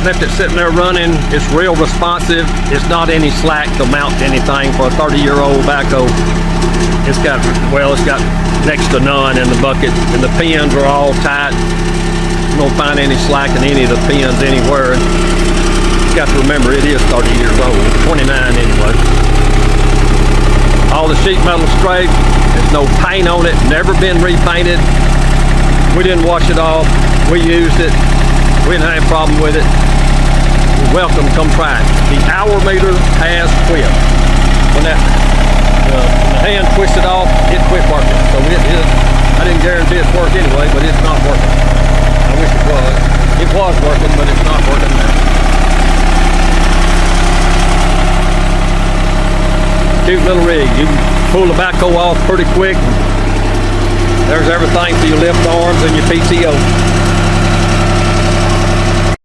left it sitting there running. It's real responsive. It's not any slack to mount to anything for a 30-year-old backhoe. It's got next to none in the bucket, and the pins are all tight. You don't find any slack in any of the pins anywhere. You got to remember, it is 30 years old, 29 anyway. All the sheet metal straight. There's no paint on it. Never been repainted. We didn't wash it off. We used it. We didn't have a problem with it. You're welcome, come try it. The hour meter has quit. When the hand twisted off, it quit working. So I didn't guarantee it's work anyway, but it's not working. I wish it was. It was working, but it's not working now. Cute little rig. You can pull the backhoe off pretty quick. There's everything for your lift arms and your PTO.